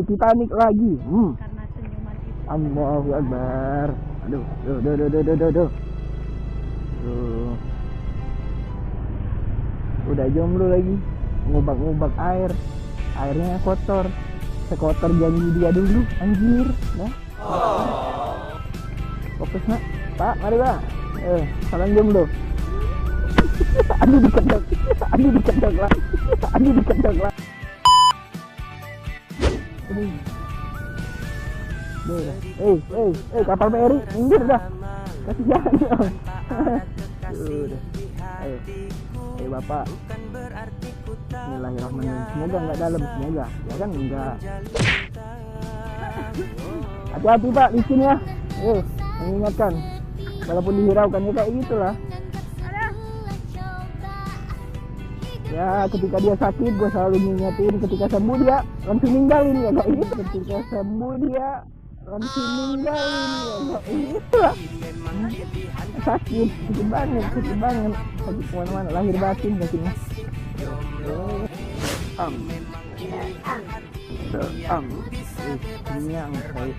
Titanic lagi. Karena senyuman itu. Allahu Akbar. Aduh. Tuh. Udah jomblo lagi. Ngubak air. Airnya kotor. Sekotor janji dia dulu, anjir. Nah. Fokus nak. Pak, mari Pak. Salam jomblo. Aduh dikencok lah. Kapal peri, minggir dah. Kasihan dong. Udah. Ayo Bapak. Bismillahirrahmanirrahim. Semoga nggak dalam, semoga. Ya kan enggak. Hati-hati Pak, licin ya. Mengingatkan. Walaupun dihiraukan ya kayak gitulah. Ya ketika dia sakit gue selalu ngingetin, ketika sembuh dia langsung ninggalin ya kayak gitu. Ketika sembuh dia langsung ninggalin ya kayak gitu lah. Sakit banget sakit kemana-mana, lahir batin sakitnya. Kenyang guys,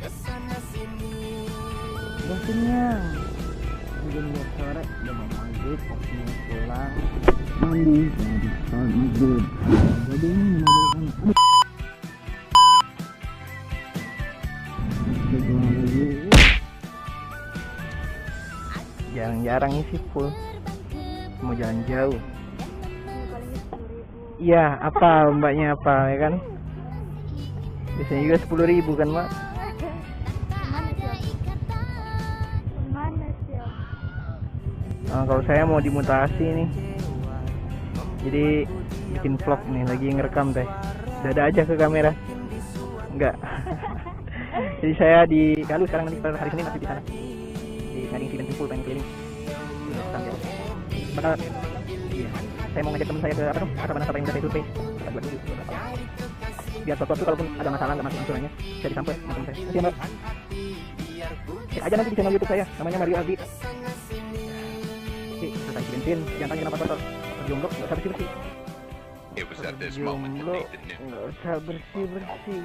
udah kenyang. Jam 2 sore udah mau maghrib, waktunya pulang mandi sholat maghrib. Jadi ini jarang-jarang isi full, mau jalan jauh. Iya, apa mbaknya apa ya kan? Biasanya juga 10.000 kan Mbak? Kalau saya mau dimutasi nih, jadi bikin vlog nih, lagi ngerekam teh. Dada aja ke kamera, enggak. Jadi saya di Galuh sekarang, nanti pada hari Senin masih di sana. Di Gading Siben Simpul, pengen keliling. Bakal, iya. Saya mau ngajak teman saya ke apa tuh? Nasabah yang udah saya survei. Biar suatu kalaupun ada masalah nggak masuk unsurannya, bisa disamper sama teman saya. Terima kasih Mbak. Cek aja nanti di channel YouTube saya, namanya Mario Aldi. Selesai isi bensin, jangan tanya kenapa kotor. Jomblo nggak usah bersih-bersih. Nggak usah bersih-bersih.